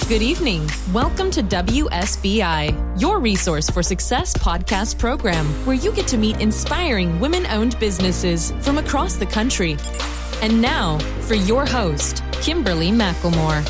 Good evening. Welcome to WSBI, your resource for success podcast program, where you get to meet inspiring women-owned businesses from across the country. And now, for your host, Kimberly McLemore.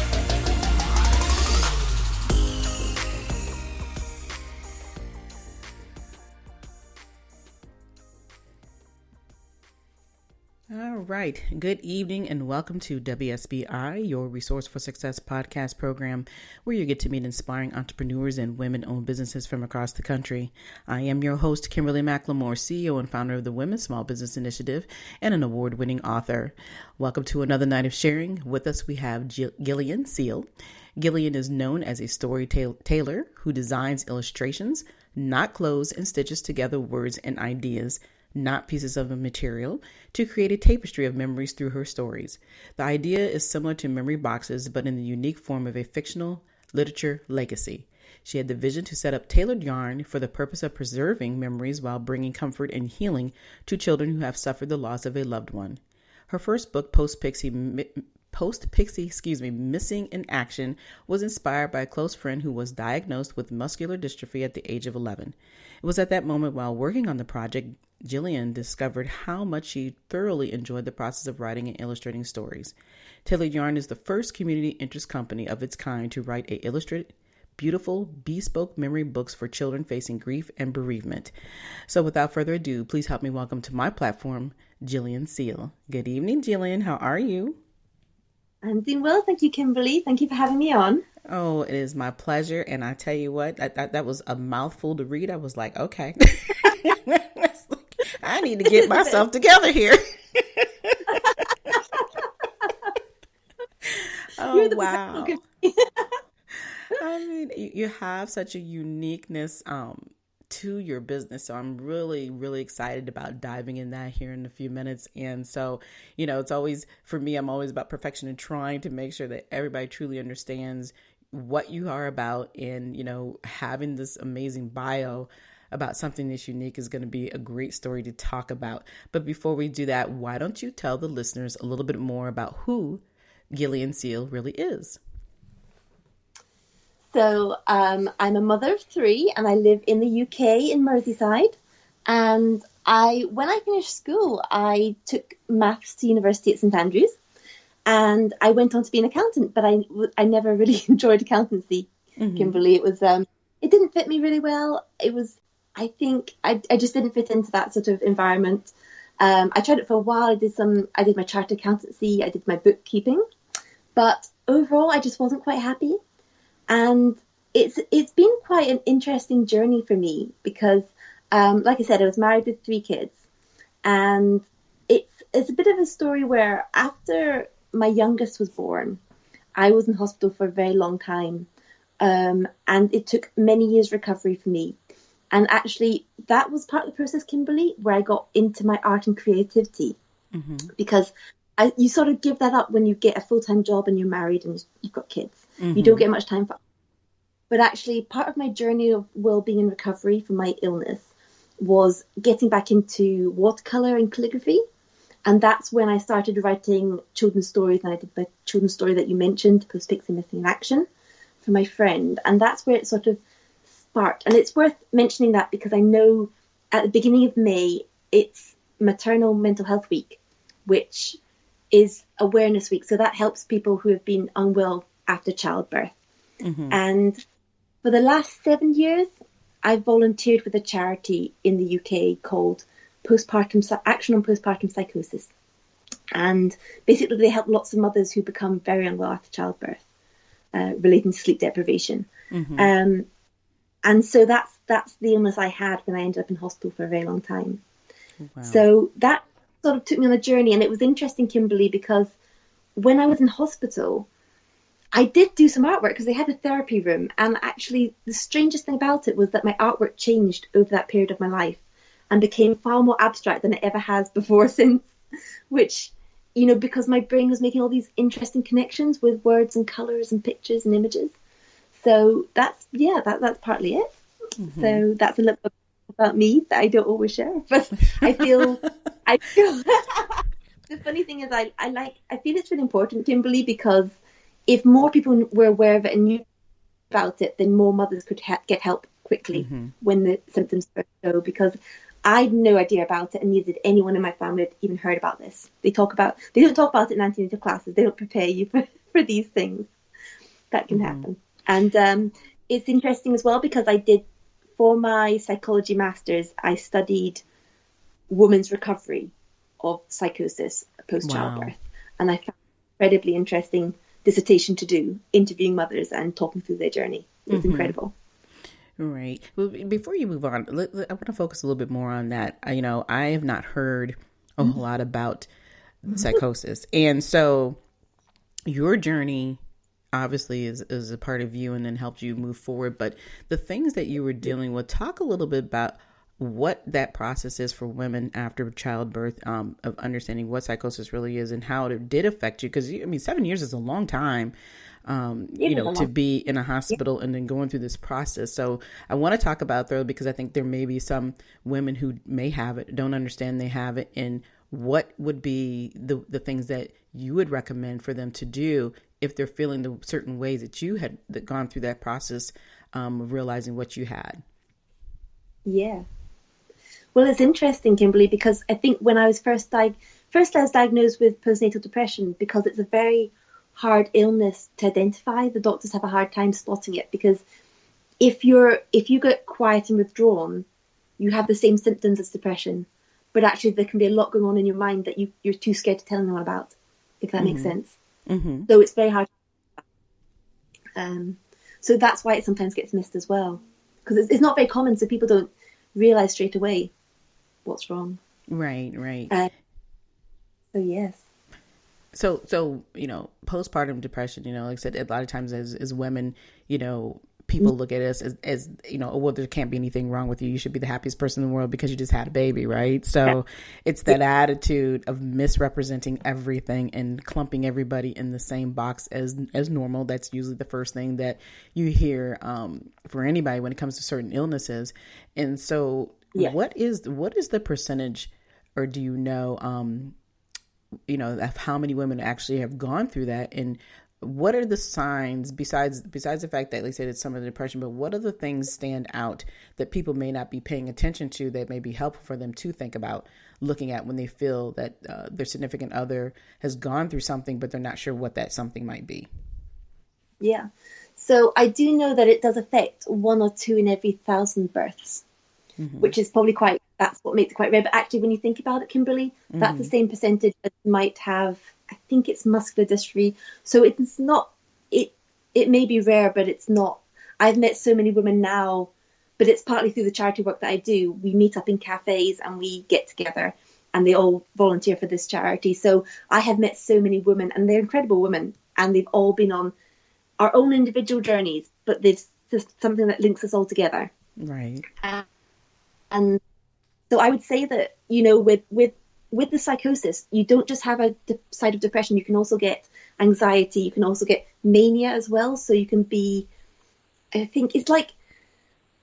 All right. Good evening and welcome to WSBI, your Resource for Success podcast program, where you get to meet inspiring entrepreneurs and women-owned businesses from across the country. I am your host, Kimberly McLemore, CEO and founder of the Women's Small Business Initiative and an award-winning author. Welcome to another night of sharing. With us, we have Gillian Seale. Gillian is known as a story tailor who designs illustrations, not clothes, and stitches together words and ideas, not pieces of a material, to create a tapestry of memories through her stories. The idea is similar to memory boxes, but in the unique form of a fictional literature legacy. She had the vision to set up tailored yarn for the purpose of preserving memories while bringing comfort and healing to children who have suffered the loss of a loved one. Her first book, Postpixie Missing in Action, was inspired by a close friend who was diagnosed with muscular dystrophy at the age of 11. It was at that moment, while working on the project, Gillian discovered how much she thoroughly enjoyed the process of writing and illustrating stories. Tailored Yarn is the first community interest company of its kind to write illustrated, beautiful, bespoke memory books for children facing grief and bereavement. So without further ado, please help me welcome to my platform, Gillian Seale. Good evening, Gillian. How are you? I'm doing well. Thank you, Kimberly. Thank you for having me on. Oh, it is my pleasure. And I tell you what, that was a mouthful to read. I was like, okay. I need to get myself together here. Oh, wow. I mean, you have such a uniqueness to your business. So I'm really, really excited about diving in that here in a few minutes. And so, it's always, for me, I'm always about perfection and trying to make sure that everybody truly understands what you are about. And, having this amazing bio about something that's unique is going to be a great story to talk about. But before we do that, why don't you tell the listeners a little bit more about who Gillian Seale really is? So I'm a mother of three and I live in the UK in Merseyside. And when I finished school, I took maths to university at St Andrews and I went on to be an accountant, but I never really enjoyed accountancy, Kimberly. It was, it didn't fit me really well. I think I just didn't fit into that sort of environment. I tried it for a while. I did my chartered accountancy. I did my bookkeeping, but overall, I just wasn't quite happy. And it's been quite an interesting journey for me because, like I said, I was married with three kids, and it's a bit of a story where after my youngest was born, I was in hospital for a very long time, and it took many years recovery for me. And actually, that was part of the process, Kimberly, where I got into my art and creativity. Because you sort of give that up when you get a full-time job and you're married and you've got kids. You don't get much time for it. But actually, part of my journey of well-being and recovery from my illness was getting back into watercolor and calligraphy. And that's when I started writing children's stories. And I did the children's story that you mentioned, Postpixie Missing in Action, for my friend. And that's where it sort of sparked. And it's worth mentioning that because I know at the beginning of May, it's Maternal Mental Health Week, which is Awareness Week. So that helps people who have been unwell after childbirth. And for the last 7 years, I've volunteered with a charity in the UK called Action on Postpartum Psychosis. And basically they help lots of mothers who become very unwell after childbirth, relating to sleep deprivation. And so that's the illness I had when I ended up in hospital for a very long time. Wow. So that sort of took me on a journey. And it was interesting, Kimberly, because when I was in hospital, I did do some artwork because they had a therapy room. And actually, the strangest thing about it was that my artwork changed over that period of my life and became far more abstract than it ever has before or since, which, because my brain was making all these interesting connections with words and colours and pictures and images. So that's partly it. So that's a little bit about me that I don't always share. But I feel the funny thing is I feel it's really important, Kimberly, because if more people were aware of it and knew about it, then more mothers could get help quickly when the symptoms first show, because I had no idea about it, and neither did anyone in my family had even heard about this. They don't talk about it in antenatal classes. They don't prepare you for these things that can happen. And it's interesting as well, because for my psychology master's, I studied women's recovery of psychosis post-childbirth. And I found it incredibly interesting dissertation to do, interviewing mothers and talking through their journey. It was incredible. Right. Well, before you move on, I want to focus a little bit more on that. I have not heard a whole lot about psychosis. And so your journey obviously is a part of you and then helped you move forward. But the things that you were dealing with, talk a little bit about what that process is for women after childbirth, of understanding what psychosis really is and how it did affect you. Because 7 years is a long time, to be in a hospital and then going through this process. So I want to talk about that, because I think there may be some women who may have it, don't understand they have it, and what would be the things that you would recommend for them to do if they're feeling the certain ways that you had gone through that process of realizing what you had. Yeah. Well, it's interesting, Kimberly, because I think when I was I was diagnosed with postnatal depression, because it's a very hard illness to identify. The doctors have a hard time spotting it, because if you get quiet and withdrawn, you have the same symptoms as depression, but actually there can be a lot going on in your mind that you're too scared to tell anyone about, if that makes sense. So it's very hard. So that's why it sometimes gets missed as well, because it's not very common, so people don't realize straight away what's wrong. Right. So yes. So postpartum depression, like I said, a lot of times as women, people look at us as well, there can't be anything wrong with you. You should be the happiest person in the world because you just had a baby, right? So it's that attitude of misrepresenting everything and clumping everybody in the same box as normal. That's usually the first thing that you hear for anybody when it comes to certain illnesses. And so what is the percentage, or do you know, of how many women actually have gone through that, and what are the signs besides the fact that, like I said, it's some of the depression, but what other things stand out that people may not be paying attention to that may be helpful for them to think about looking at when they feel that their significant other has gone through something, but they're not sure what that something might be? Yeah. So I do know that it does affect 1 or 2 in every 1,000 births, which is probably that's what makes it quite rare. But actually, when you think about it, Kimberly, that's the same percentage that might have, I think it's muscular dystrophy. So it's not, it may be rare, but it's not. I've met so many women now, but it's partly through the charity work that I do. We meet up in cafes and we get together and they all volunteer for this charity. So I have met so many women, and they're incredible women, and they've all been on our own individual journeys, but there's just something that links us all together. Right. And so I would say that, with the psychosis, you don't just have a side of depression. You can also get anxiety. You can also get mania as well. So you can be, I think it's like,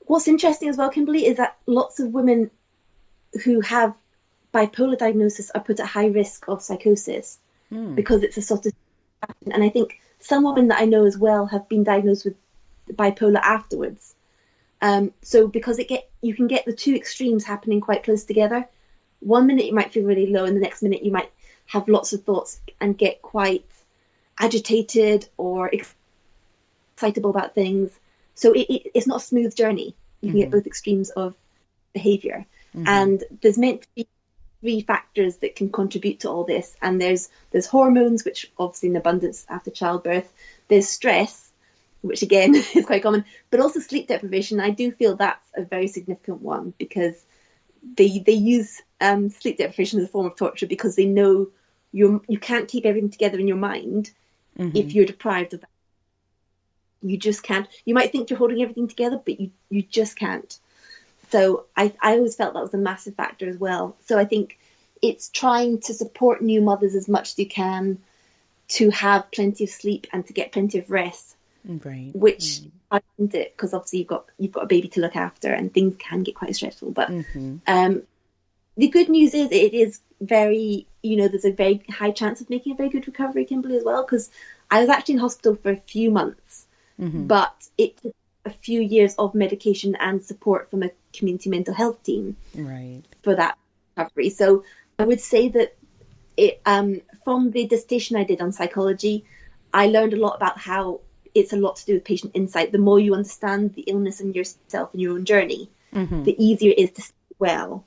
what's interesting as well, Kimberly, is that lots of women who have bipolar diagnosis are put at high risk of psychosis because it's a sort of, and I think some women that I know as well have been diagnosed with bipolar afterwards. So because you can get the two extremes happening quite close together. 1 minute you might feel really low, and the next minute you might have lots of thoughts and get quite agitated or excitable about things. So it's not a smooth journey. You can get both extremes of behaviour. And there's meant to be 3 factors that can contribute to all this. And there's hormones, which obviously in abundance after childbirth. There's stress, which again is quite common, but also sleep deprivation. I do feel that's a very significant one, because they use sleep deprivation as a form of torture, because they know you can't keep everything together in your mind if you're deprived of that. You just can't. You might think you're holding everything together, but you just can't. So I always felt that was a massive factor as well. So I think it's trying to support new mothers as much as you can to have plenty of sleep and to get plenty of rest. Right. Which I didn't do, because obviously you've got a baby to look after and things can get quite stressful. But the good news is it is very, there's a very high chance of making a very good recovery, Kimberly, as well, because I was actually in hospital for a few months, but it took a few years of medication and support from a community mental health team for that recovery. So I would say that from the dissertation I did on psychology, I learned a lot about how it's a lot to do with patient insight. The more you understand the illness and yourself and your own journey, the easier it is to sleep well.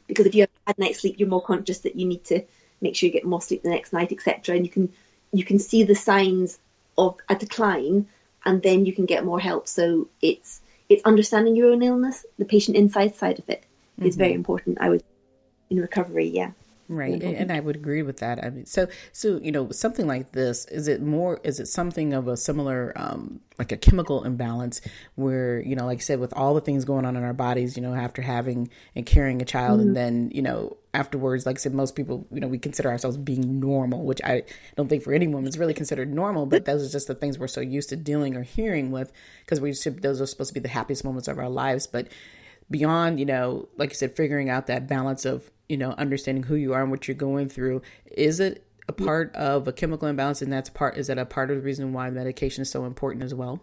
Because if you have a bad night's sleep, you're more conscious that you need to make sure you get more sleep the next night, etc. And you can see the signs of a decline, and then you can get more help. So it's understanding your own illness. The patient insight side of it is very important, I would, in recovery. Yeah. Right. And I would agree with that. I mean, so, something like this, is it something of a similar, like a chemical imbalance where, like I said, with all the things going on in our bodies, after having and carrying a child, and then, afterwards, like I said, most people, we consider ourselves being normal, which I don't think for any woman is really considered normal, but those are just the things we're so used to dealing or hearing with, because those are supposed to be the happiest moments of our lives. But beyond, like you said, figuring out that balance of, understanding who you are and what you're going through, is it a part of a chemical imbalance? And is that a part of the reason why medication is so important as well?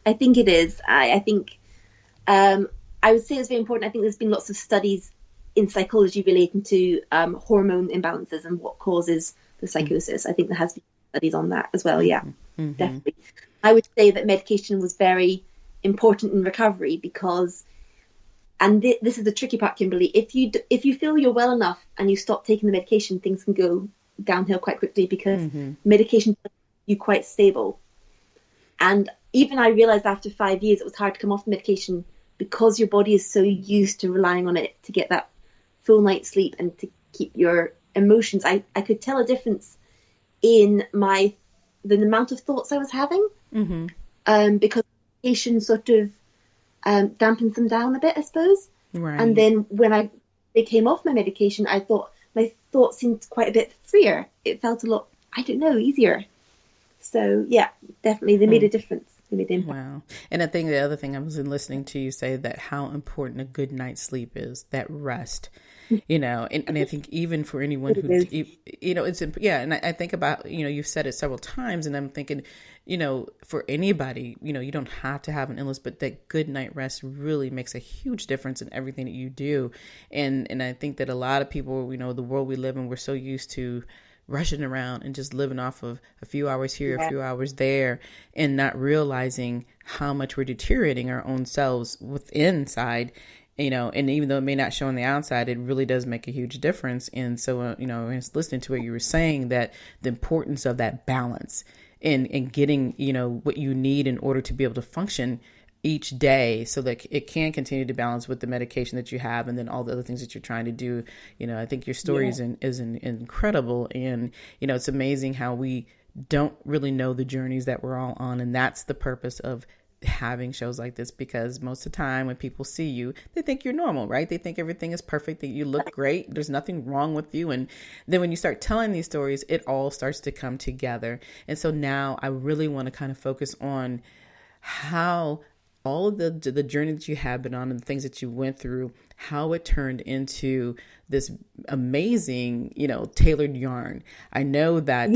I think it is. I think, I would say it's very important. I think there's been lots of studies in psychology relating to hormone imbalances and what causes the psychosis. I think there has been studies on that as well. Yeah, definitely. I would say that medication was very important in recovery because, and this is the tricky part, Kimberly, if you feel you're well enough and you stop taking the medication, things can go downhill quite quickly because medication keeps you quite stable. And even I realized after 5 years it was hard to come off the medication because your body is so used to relying on it to get that full night's sleep and to keep your emotions. I could tell a difference in the amount of thoughts I was having because medication sort of dampens them down a bit, I suppose. Right. And then when they came off my medication, I thought my thoughts seemed quite a bit freer. It felt a lot, I don't know, easier. So yeah, definitely they made a difference. They made an impact. Wow. And I think the other thing I was listening to you say that how important a good night's sleep is, that rest. And I think even for anyone who, and I think about, you've said it several times, and I'm thinking, for anybody, you don't have to have an illness, but that good night rest really makes a huge difference in everything that you do. And I think that a lot of people, the world we live in, we're so used to rushing around and just living off of a few hours here, a few hours there, and not realizing how much we're deteriorating our own selves inside. And even though it may not show on the outside, it really does make a huge difference. And so, listening to what you were saying, that the importance of that balance and getting, what you need in order to be able to function each day so that it can continue to balance with the medication that you have and then all the other things that you're trying to do. I think your story is incredible. And, it's amazing how we don't really know the journeys that we're all on. And that's the purpose of having shows like this, because most of the time when people see you, they think you're normal, right? They think everything is perfect, that you look great, there's nothing wrong with you. And then when you start telling these stories, it all starts to come together. And so now I really want to kind of focus on how all of the journey that you have been on and the things that you went through, how it turned into this amazing, tailored yarn. I know that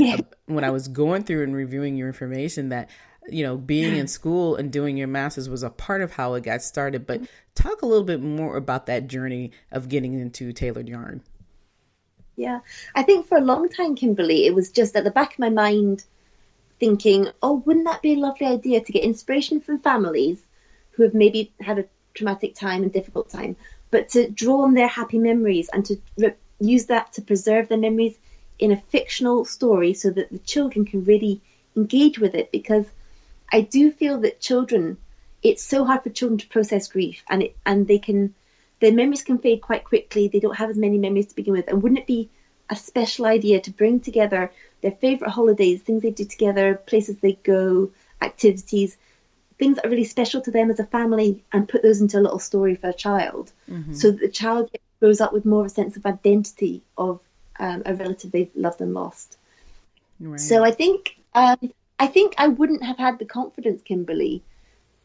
when I was going through and reviewing your information, that being in school and doing your master's was a part of how it got started. But talk a little bit more about that journey of getting into tailored yarn. Yeah, I think for a long time, Kimberly, it was just at the back of my mind thinking, oh, wouldn't that be a lovely idea to get inspiration from families who have maybe had a traumatic time and difficult time, but to draw on their happy memories and to use that to preserve their memories in a fictional story so that the children can really engage with it. Because I do feel that it's so hard for children to process grief, and their memories can fade quite quickly. They don't have as many memories to begin with. And wouldn't it be a special idea to bring together their favourite holidays, things they do together, places they go, activities, things that are really special to them as a family, and put those into a little story for a child, so that the child grows up with more of a sense of identity of a relative they've loved and lost. Right. So I think I wouldn't have had the confidence, Kimberly,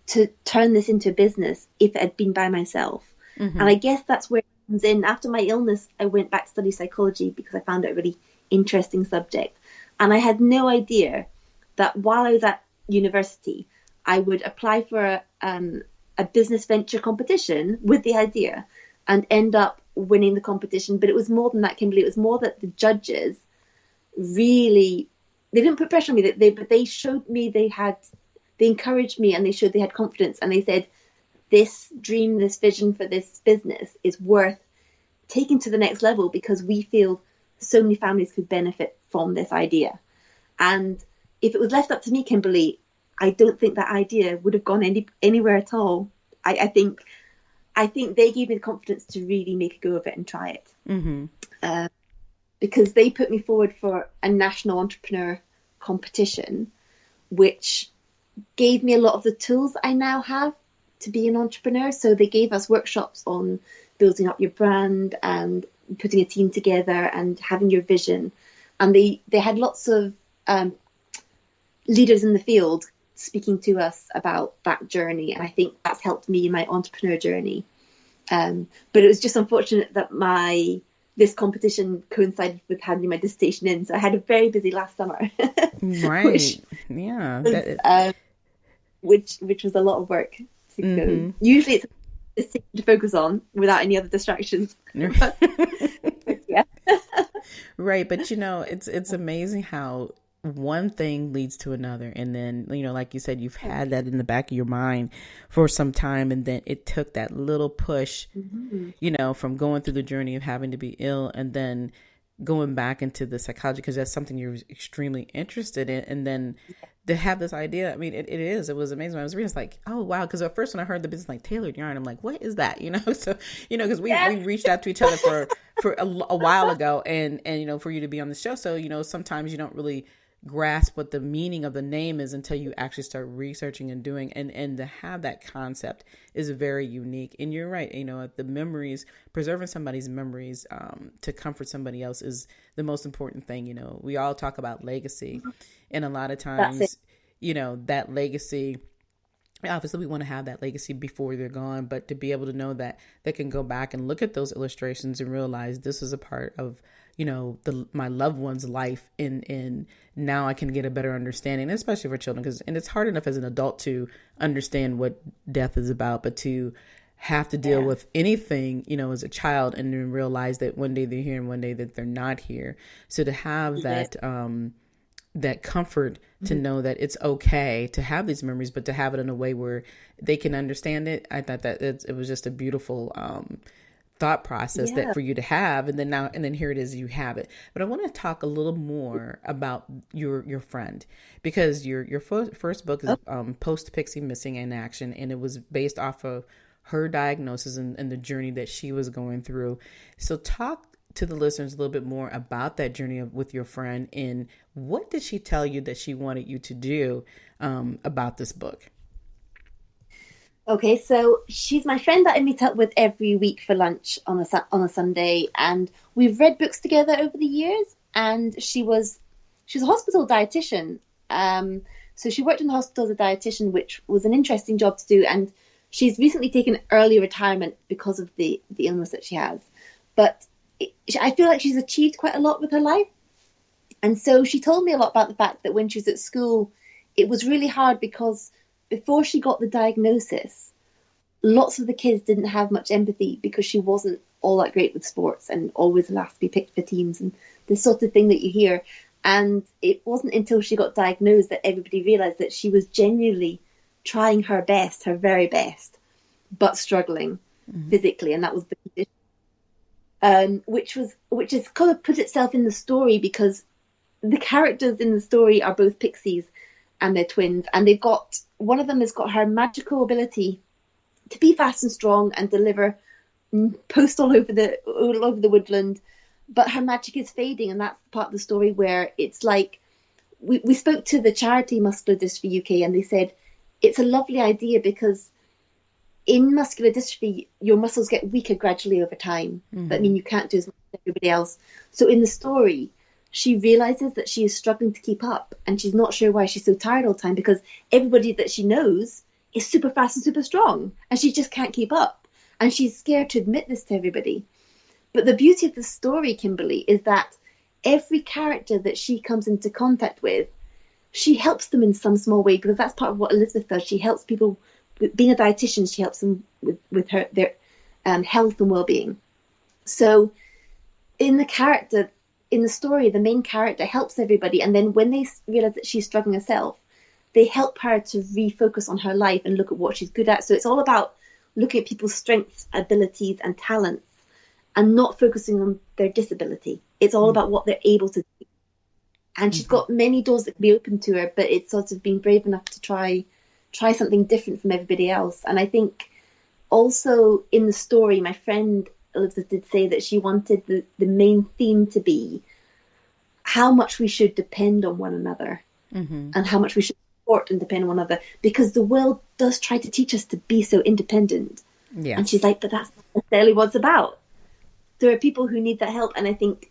to turn this into a business if it had been by myself. And I guess that's where it comes in. After my illness, I went back to study psychology because I found it a really interesting subject. And I had no idea that while I was at university, I would apply for a business venture competition with the idea and end up winning the competition. But it was more than that, Kimberly. It was more that the judges really, they didn't put pressure on me, but they showed me they encouraged me, and they showed they had confidence, and they said, this dream, this vision for this business is worth taking to the next level because we feel so many families could benefit from this idea. And if it was left up to me, Kimberly, I don't think that idea would have gone anywhere at all. I think they gave me the confidence to really make a go of it and try it. Mm-hmm. Because they put me forward for a national entrepreneur competition, which gave me a lot of the tools I now have to be an entrepreneur. So they gave us workshops on building up your brand and putting a team together and having your vision. And they had lots of leaders in the field speaking to us about that journey. And I think that's helped me in my entrepreneur journey. But it was just unfortunate that this competition coincided with handing my dissertation in. So I had a very busy last summer. Right. Which was a lot of work to mm-hmm. go. Usually it's to focus on without any other distractions. Yeah. Right. But it's amazing how one thing leads to another. And then, like you said, you've had that in the back of your mind for some time. And then it took that little push, mm-hmm. From going through the journey of having to be ill and then going back into the psychology, because that's something you're extremely interested in. And then to have this idea, I mean, it was amazing. I was reading, it's like, oh, wow. Because at first when I heard the business like tailored yarn, I'm like, what is that? So, because we reached out to each other for a while ago and, for you to be on the show. So, sometimes you don't really grasp what the meaning of the name is until you actually start researching and doing, and to have that concept is very unique. And you're right, the memories, preserving somebody's memories to comfort somebody else is the most important thing. We all talk about legacy, and a lot of times that legacy, obviously we want to have that legacy before they're gone, but to be able to know that they can go back and look at those illustrations and realize this is a part of my loved one's life, and now I can get a better understanding, especially for children, and it's hard enough as an adult to understand what death is about, but to have to deal with anything, as a child, and then realize that one day they're here and one day that they're not here. So to have that comfort to know that it's okay to have these memories, but to have it in a way where they can understand it. I thought that it was just a beautiful thought process that for you to have, and then here it is, you have it. But I want to talk a little more about your friend, because your first book is Postpixie Missing in Action, and it was based off of her diagnosis and the journey that she was going through. So talk to the listeners a little bit more about that journey with your friend, and what did she tell you that she wanted you to do about this book? Okay, so she's my friend that I meet up with every week for lunch on a Sunday, and we've read books together over the years. And she's a hospital dietitian, so she worked in the hospital as a dietitian, which was an interesting job to do. And she's recently taken early retirement because of the illness that she has. But I feel like she's achieved quite a lot with her life, and so she told me a lot about the fact that when she was at school, it was really hard because before she got the diagnosis, lots of the kids didn't have much empathy because she wasn't all that great with sports and always last to be picked for teams and the sort of thing that you hear. And it wasn't until she got diagnosed that everybody realised that she was genuinely trying her best, her very best, but struggling physically. And that was the condition, which has kind of put itself in the story, because the characters in the story are both pixies and they're twins, and one of them has got her magical ability to be fast and strong and deliver post all over the woodland, but her magic is fading, and that's the part of the story where it's like we spoke to the charity Muscular Dystrophy UK, and they said it's a lovely idea because in muscular dystrophy your muscles get weaker gradually over time. That means you can't do as much as everybody else. So in the story, she realizes that she is struggling to keep up, and she's not sure why she's so tired all the time, because everybody that she knows is super fast and super strong, and she just can't keep up. And she's scared to admit this to everybody. But the beauty of the story, Kimberly, is that every character that she comes into contact with, she helps them in some small way, because that's part of what Elizabeth does. She helps people, being a dietitian, she helps them with their health and well-being. So in the story, the main character helps everybody, and then when they realize that she's struggling herself, they help her to refocus on her life and look at what she's good at. So it's all about looking at people's strengths, abilities, and talents, and not focusing on their disability. It's all about what they're able to do. And she's got many doors that can be open to her, but it's sort of being brave enough to try something different from everybody else. And I think also in the story, my friend Elizabeth did say that she wanted the main theme to be how much we should depend on one another, and how much we should support and depend on one another, because the world does try to teach us to be so independent. Yes. And she's like, but that's not necessarily what it's about. There are people who need that help, and I think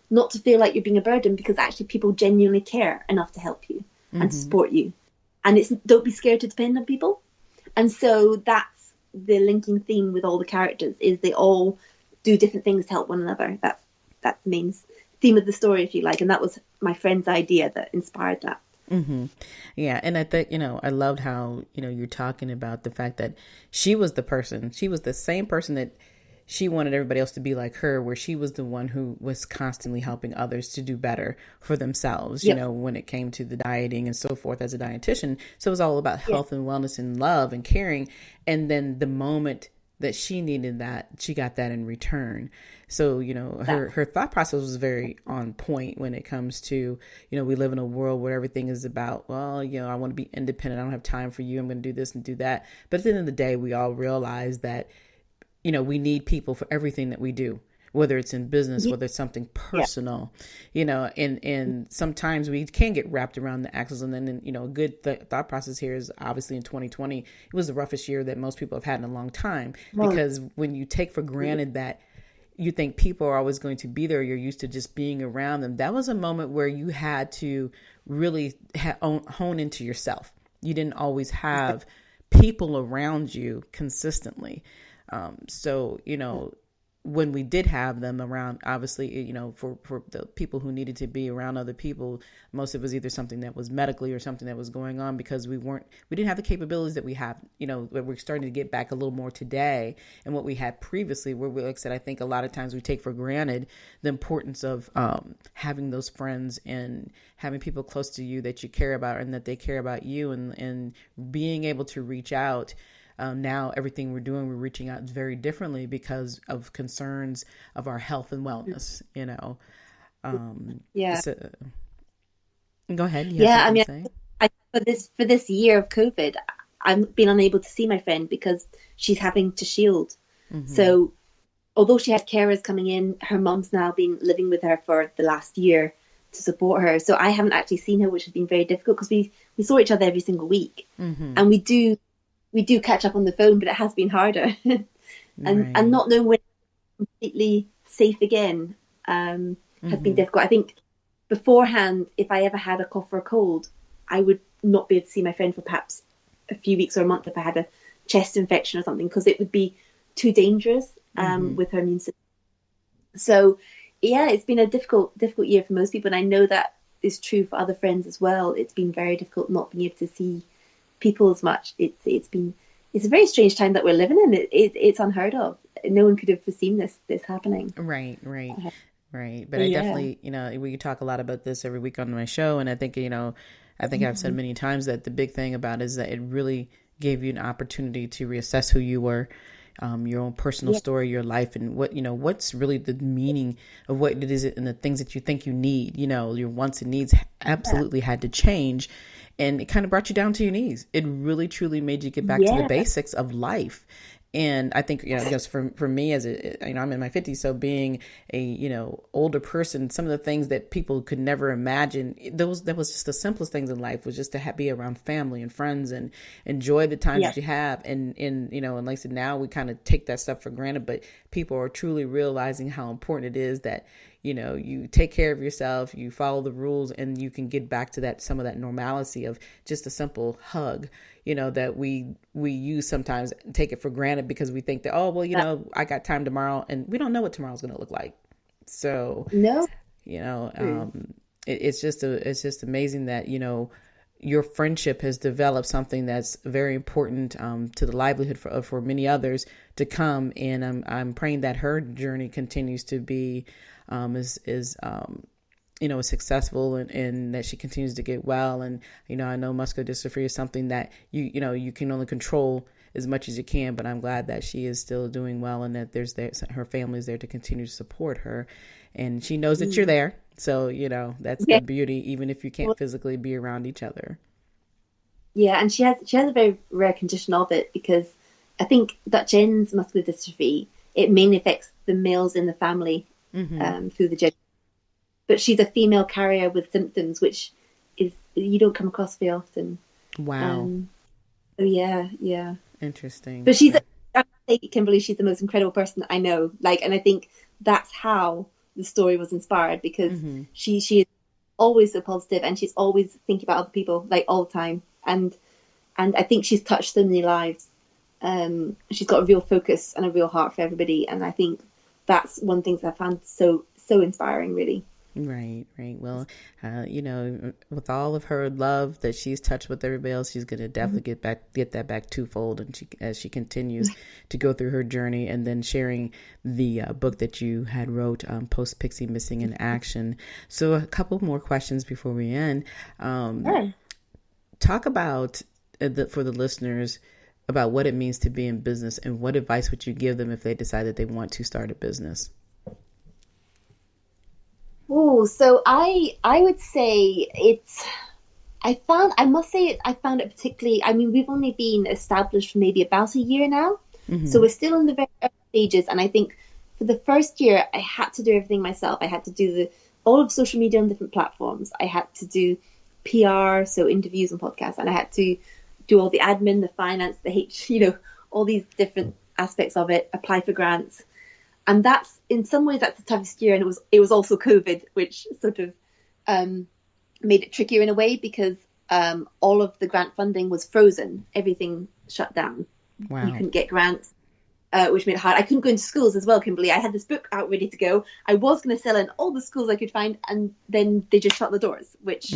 not to feel like you're being a burden, because actually people genuinely care enough to help you and to support you. And it's, don't be scared to depend on people. And so that's the linking theme with all the characters, is they all do different things to help one another. That's the main theme of the story, if you like. And that was my friend's idea that inspired that. Yeah. And I think, I loved how, you're talking about the fact that she was the same person that she wanted everybody else to be like her, where she was the one who was constantly helping others to do better for themselves, when it came to the dieting and so forth as a dietitian. So it was all about health and wellness and love and caring. And then the moment that she needed that, she got that in return. So, her thought process was very on point when it comes to, we live in a world where everything is about, well, I want to be independent. I don't have time for you. I'm going to do this and do that. But at the end of the day, we all realize that we need people for everything that we do, whether it's in business, whether it's something personal, and sometimes we can get wrapped around the axles. And then, a good thought process here is obviously in 2020, it was the roughest year that most people have had in a long time, because when you take for granted that you think people are always going to be there, you're used to just being around them. That was a moment where you had to really hone into yourself. You didn't always have people around you consistently. So, when we did have them around, obviously, for the people who needed to be around other people, most of it was either something that was medically or something that was going on, because we didn't have the capabilities that we have, we're starting to get back a little more today, and what we had previously, where like I said, I think a lot of times we take for granted the importance of, having those friends and having people close to you that you care about and that they care about you, and being able to reach out. Now everything we're reaching out very differently because of concerns of our health and wellness, So, go ahead. For this year of COVID, I've been unable to see my friend because she's having to shield. So although she had carers coming in, her mum's now been living with her for the last year to support her. So I haven't actually seen her, which has been very difficult, because we saw each other every single week. And we do catch up on the phone, but it has been harder. and not knowing when it's completely safe again has been difficult. I think beforehand, if I ever had a cough or a cold, I would not be able to see my friend for perhaps a few weeks or a month if I had a chest infection or something, because it would be too dangerous with her immune system. So, yeah, it's been a difficult year for most people, and I know that is true for other friends as well. It's been very difficult not being able to see people as much. It's a very strange time that we're living in. It's unheard of. No one could have foreseen this happening. Right. But I definitely, we talk a lot about this every week on my show, and I think I've said many times that the big thing about it is that it really gave you an opportunity to reassess who you were, your own personal story, your life, and what's really the meaning of what it is and the things that you think you need. Your wants and needs absolutely had to change. And it kind of brought you down to your knees. It really, truly made you get back to the basics of life. And I think, just for me I'm in my 50s. So being a, older person, some of the things that people could never imagine, that was just the simplest things in life, was just to be around family and friends and enjoy the time that you have. And like I said, now we kind of take that stuff for granted, but people are truly realizing how important it is that, you take care of yourself, you follow the rules, and you can get back to some of that normalcy of just a simple hug, that we use sometimes, take it for granted because we think that, I got time tomorrow, and we don't know what tomorrow's going to look like. So, no. It's just amazing that, your friendship has developed something that's very important to the livelihood for many others to come. And I'm praying that her journey continues to be successful and that she continues to get well. And, I know muscular dystrophy is something that you can only control as much as you can, but I'm glad that she is still doing well and that her family is there to continue to support her. And she knows that you're there. So, that's the beauty, even if you can't physically be around each other. Yeah. And she has a very rare condition of it, because I think Dutch-N's muscular dystrophy, it mainly affects the males in the family through the gene. But she's a female carrier with symptoms, which is, you don't come across very often. Wow. Yeah. Interesting. But I think, Kimberly, she's the most incredible person I know. And I think that's how the story was inspired, because she is always so positive, and she's always thinking about other people, all the time. And I think she's touched so many lives. She's got a real focus and a real heart for everybody. And I think that's one thing that I found so inspiring, really. Right. Well, with all of her love that she's touched with everybody else, she's going to definitely get that back twofold. And as she continues to go through her journey, and then sharing the book that you had wrote, Postpixie Missing in Action. So a couple more questions before we end. Sure. Talk about for the listeners about what it means to be in business, and what advice would you give them if they decide that they want to start a business? Oh, so I would say I found it particularly, we've only been established for maybe about a year now. So we're still in the very early stages. And I think for the first year, I had to do everything myself. I had to do all of social media on different platforms. I had to do PR, so interviews and podcasts. And I had to do all the admin, the finance, all these different aspects of it, apply for grants. And that's, in some ways, that's the toughest year. And it was also COVID, which sort of made it trickier in a way, because all of the grant funding was frozen. Everything shut down. Wow. You couldn't get grants, which made it hard. I couldn't go into schools as well, Kimberly. I had this book out ready to go. I was going to sell in all the schools I could find, and then they just shut the doors, which,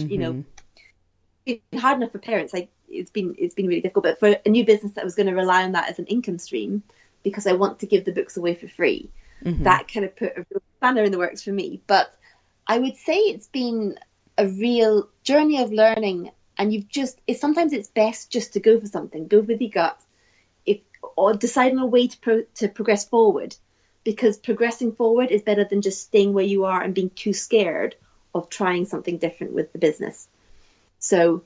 it's hard enough for parents. It's been really difficult. But for a new business that was going to rely on that as an income stream, because I want to give the books away for free, that kind of put a real spanner in the works for me. But I would say it's been a real journey of learning, and sometimes it's best just to go for something, go with your gut, or decide on a way to progress forward, because progressing forward is better than just staying where you are and being too scared of trying something different with the business. So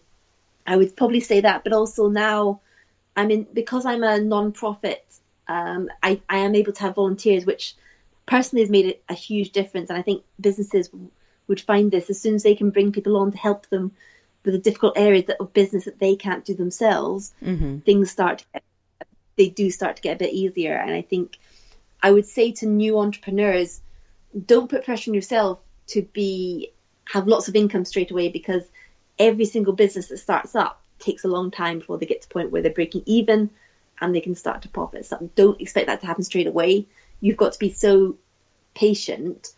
I would probably say that. But also now, because I'm a non-profit, I am able to have volunteers, which personally has made a huge difference. And I think businesses would find this, as soon as they can bring people on to help them with the difficult areas of business that they can't do themselves, things do start to get a bit easier. And I think I would say to new entrepreneurs, don't put pressure on yourself to have lots of income straight away, because every single business that starts up takes a long time before they get to the point where they're breaking even and they can start to profit. So don't expect that to happen straight away. You've got to be so patient.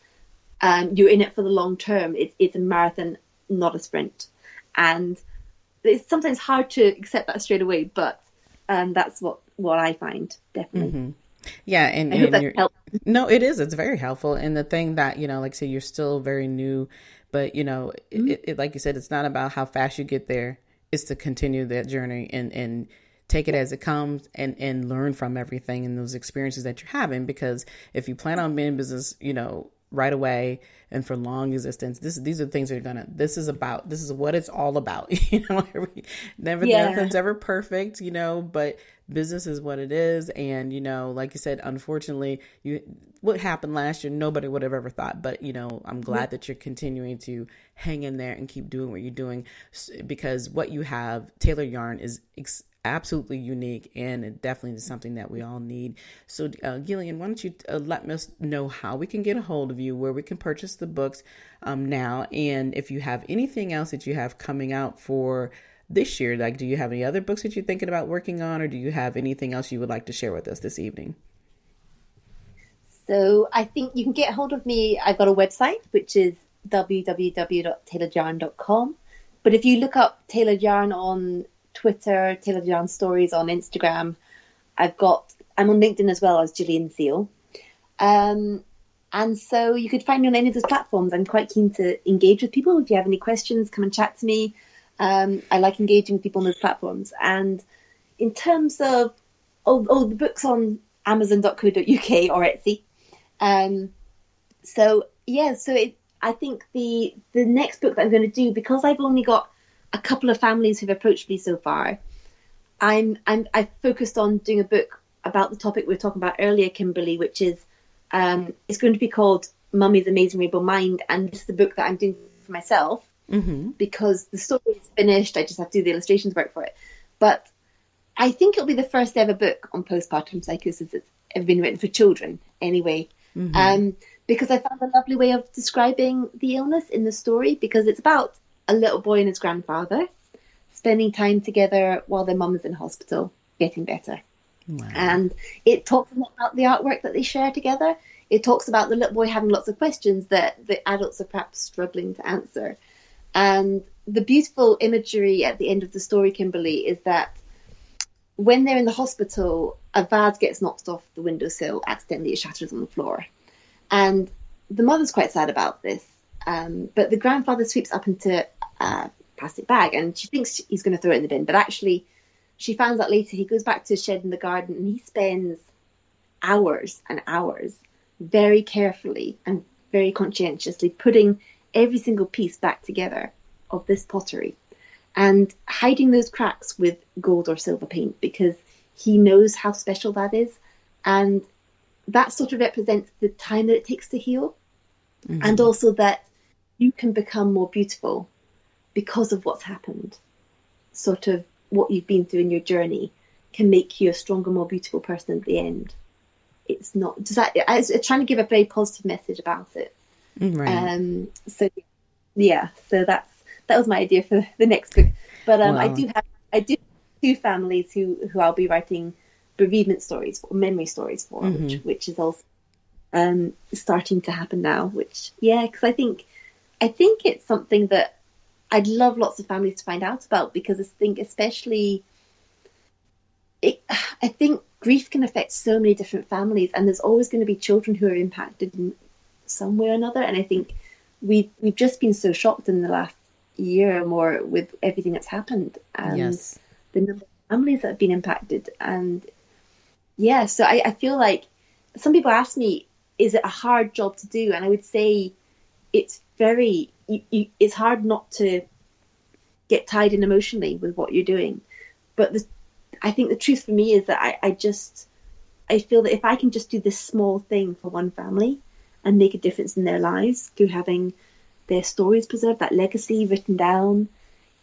You're in it for the long term. It's a marathon, not a sprint. And it's sometimes hard to accept that straight away, but that's what I find, definitely. Yeah, and I hope that helps. No, it is. It's very helpful. And the thing that, like I said, you're still very new, but it, like you said, it's not about how fast you get there. It's to continue that journey and take it as it comes and learn from everything and those experiences that you're having. Because if you plan on being in business, right away and for long existence, these are things that this is what it's all about. Nothing's ever perfect, but business is what it is. And, like you said, unfortunately, what happened last year, nobody would have ever thought. But, I'm glad that you're continuing to hang in there and keep doing what you're doing, because what you have, tailor yarn, is absolutely unique, and it definitely is something that we all need. So Gillian, why don't you let us know how we can get a hold of you, where we can purchase the books now, and if you have anything else that you have coming out for this year, like do you have any other books that you're thinking about working on, or do you have anything else you would like to share with us this evening? So I think you can get a hold of me. I've got a website, which is www.tailorjarn.com. But if you look up Tailor Yarn on Twitter, Tailor Yarn Stories on Instagram, I'm on LinkedIn as well as Gillian Seale. And so you could find me on any of those platforms. I'm quite keen to engage with people. If you have any questions, come and chat to me. I like engaging with people on those platforms. And in terms of the books on Amazon.co.uk or Etsy. I think the next book that I'm going to do, because I've only got a couple of families who've approached me so far, I've focused on doing a book about the topic we were talking about earlier, Kimberly, which is it's going to be called Mummy's Amazing Rainbow Mind, and this is the book that I'm doing for myself because the story is finished. I just have to do the illustrations work for it. But I think it'll be the first ever book on postpartum psychosis that's ever been written for children, anyway. Because I found a lovely way of describing the illness in the story, because it's about a little boy and his grandfather spending time together while their mum is in hospital, getting better. Wow. And it talks about the artwork that they share together. It talks about the little boy having lots of questions that the adults are perhaps struggling to answer. And the beautiful imagery at the end of the story, Kimberly, is that when they're in the hospital, a vase gets knocked off the windowsill, accidentally it shatters on the floor. And the mother's quite sad about this. But the grandfather sweeps up into a plastic bag and she thinks he's going to throw it in the bin. But actually, she finds out later he goes back to his shed in the garden and he spends hours and hours very carefully and very conscientiously putting every single piece back together of this pottery and hiding those cracks with gold or silver paint, because he knows how special that is. And that sort of represents the time that it takes to heal. And also that you can become more beautiful because of what's happened. Sort of what you've been through in your journey can make you a stronger, more beautiful person at the end. It's not, I was trying to give a very positive message about it. Right. So that was my idea for the next book. But wow. I do have two families who I'll be writing bereavement stories or memory stories for, which is also starting to happen now. Because I think it's something that I'd love lots of families to find out about, because I think I think grief can affect so many different families, and there's always going to be children who are impacted in some way or another. And I think we've just been so shocked in the last year or more with everything that's happened, and the number of families that have been impacted. And so I feel like some people ask me, is it a hard job to do? And I would say it's it's hard not to get tied in emotionally with what you're doing. But I think the truth for me is that I feel that if I can just do this small thing for one family and make a difference in their lives through having their stories preserved, that legacy written down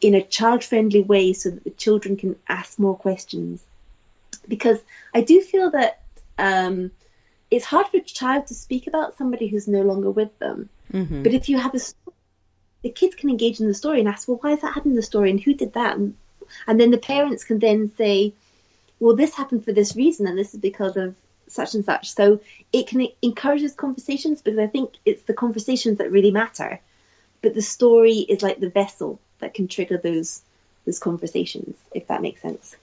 in a child-friendly way so that the children can ask more questions. Because I do feel that it's hard for a child to speak about somebody who's no longer with them. But if you have a story, the kids can engage in the story and ask, well, why is that happening in the story and who did that? And then the parents can then say, well, this happened for this reason and this is because of such and such. So it can encourage those conversations, because I think it's the conversations that really matter. But the story is like the vessel that can trigger those conversations, if that makes sense.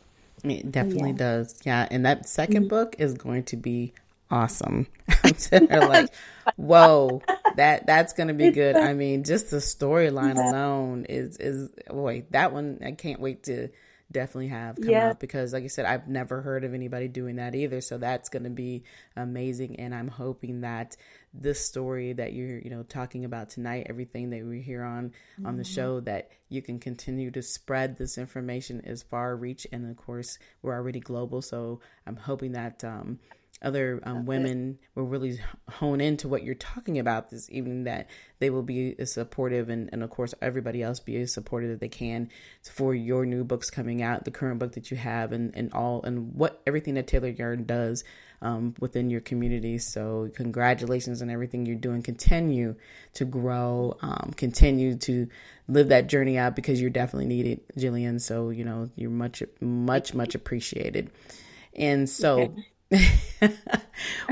It definitely does. Yeah. And that second book is going to be awesome. I'm sitting there like, whoa, that's going to be good. I mean, just the storyline alone is boy, that one I can't wait to definitely have come out, because like I said, I've never heard of anybody doing that either. So that's going to be amazing. And I'm hoping that this story that you're talking about tonight, everything that we hear on the show, that you can continue to spread this information as far reach. And of course, we're already global. So I'm hoping that other women will really hone into what you're talking about this evening, that they will be as supportive, and of course everybody else be as supportive that they can for your new books coming out, the current book that you have, and what everything that Tailor Yarn does within your community. So congratulations on everything you're doing. Continue to grow, continue to live that journey out, because you're definitely needed, Gillian. So you're much appreciated. And so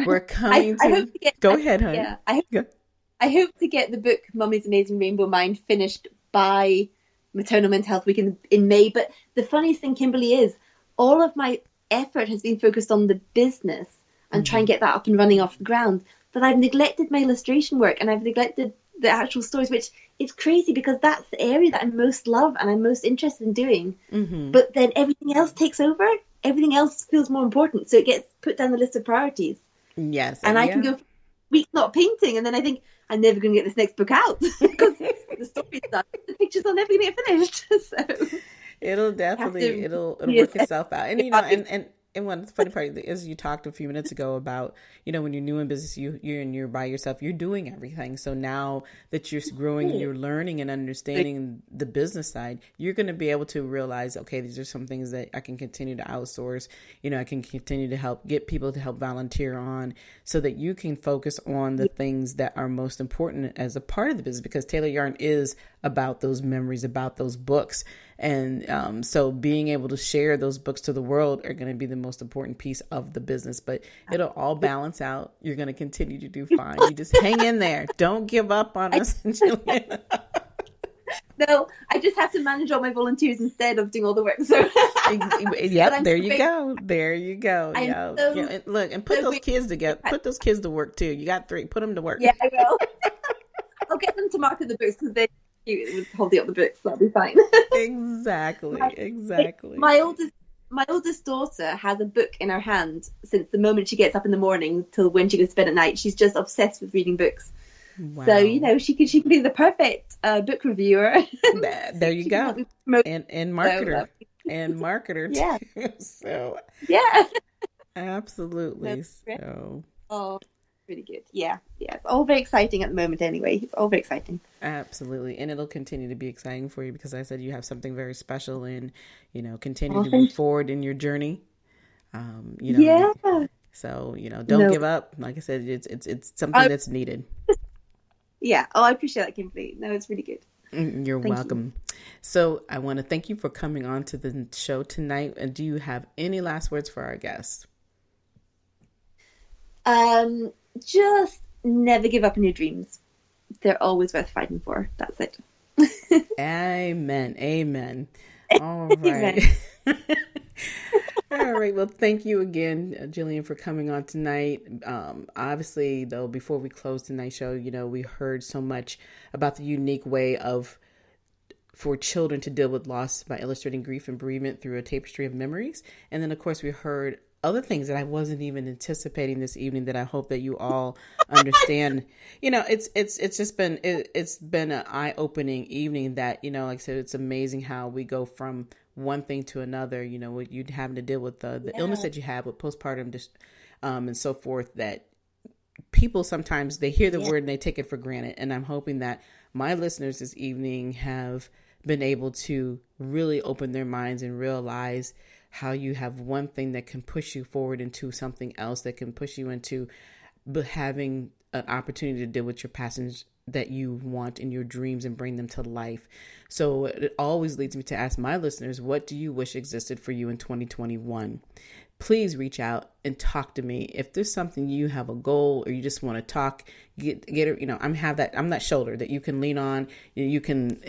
we're coming to go ahead, honey. I I hope to get the book Mummy's Amazing Rainbow Mind finished by Maternal Mental Health Week in May. But the funniest thing, Kimberly, is all of my effort has been focused on the business and try and get that up and running off the ground. But I've neglected my illustration work and I've neglected the actual stories, which is crazy because that's the area that I most love and I'm most interested in doing. But then everything else takes over. Everything else feels more important. So it gets put down the list of priorities. Yes. And I can go for weeks not painting. And then I think I'm never going to get this next book out because the story's done. The pictures are never going to get finished. So it'll definitely, it'll work itself out. And, you know, and one funny part is you talked a few minutes ago about, you know, when you're new in business, you're by yourself, you're doing everything. So now that you're growing, you're learning and understanding the business side, you're going to be able to realize, okay, these are some things that I can continue to outsource. You know, I can continue to help get people to help volunteer on so that you can focus on the things that are most important as a part of the business, because Tailor Yarn is about those memories, about those books. And so being able to share those books to the world are going to be the most important piece of the business, but it'll all balance out. You're going to continue to do fine. You just hang in there. Don't give up on us, Gillian. No, I just have to manage all my volunteers instead of doing all the work. So yep, there you go. There you go. Yeah. So, yeah. And look, and put those kids together. Put those kids to work too. You got 3. Put them to work. Yeah, I will. I'll get them to market the books because they would hold up the books. That'll be fine. Exactly. My oldest daughter has a book in her hand since the moment she gets up in the morning till when she goes to bed at night. She's just obsessed with reading books. Wow. So, you know, she could be the perfect book reviewer. There you go. And marketer. And marketer too. Yeah. So yeah. Absolutely. So really good. Yeah. It's all very exciting at the moment anyway. It's all very exciting. Absolutely. And it'll continue to be exciting for you because I said you have something very special and, you know, continue to move forward in your journey. You know, yeah. So, you know, don't give up. Like I said, it's something that's needed. Yeah. Oh, I appreciate that, Kimberly. No, it's really good. You're welcome. So I want to thank you for coming on to the show tonight. And do you have any last words for our guests? Just never give up on your dreams. They're always worth fighting for. That's it. Amen. All right. All right. Well, thank you again, Gillian, for coming on tonight. Obviously, though, before we close tonight's show, you know, we heard so much about the unique way for children to deal with loss by illustrating grief and bereavement through a tapestry of memories. And then, of course, we heard other things that I wasn't even anticipating this evening that I hope that you all understand. You know, it's just been an eye-opening evening that, you know, like I said, it's amazing how we go from one thing to another, you know, with you having to deal with the illness that you have with postpartum and so forth, that people sometimes they hear the word and they take it for granted. And I'm hoping that my listeners this evening have been able to really open their minds and realize how you have one thing that can push you forward into something else, that can push you into having an opportunity to deal with your passions that you want in your dreams and bring them to life. So it always leads me to ask my listeners, what do you wish existed for you in 2021? Please reach out and talk to me. If there's something you have a goal or you just want to talk, get it, you know, I'm that shoulder that you can lean on. You can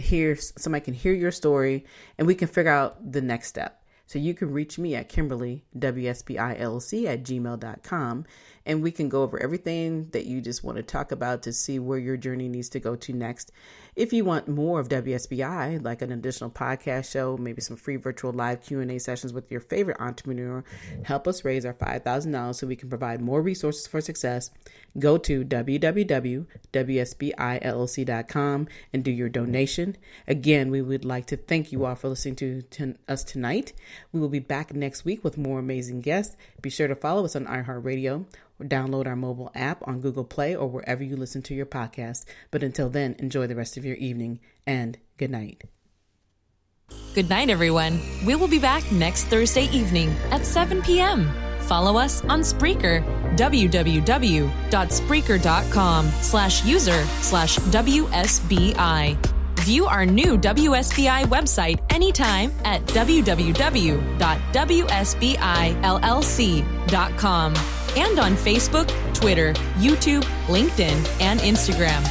somebody can hear your story and we can figure out the next step. So you can reach me at KimberlyWSBILC@gmail.com, and we can go over everything that you just want to talk about to see where your journey needs to go to next. If you want more of WSBI, like an additional podcast show, maybe some free virtual live Q&A sessions with your favorite entrepreneur, help us raise our $5,000 so we can provide more resources for success, go to www.wsbillc.com and do your donation. Again, we would like to thank you all for listening to us tonight. We will be back next week with more amazing guests. Be sure to follow us on iHeartRadio or download our mobile app on Google Play or wherever you listen to your podcast. But until then, enjoy the rest of your evening and good night. Good night, everyone. We will be back next Thursday evening at 7 p.m. Follow us on Spreaker, www.spreaker.com/user/WSBI. View our new WSBI website anytime at www.wsbillc.com and on Facebook, Twitter, YouTube, LinkedIn, and Instagram.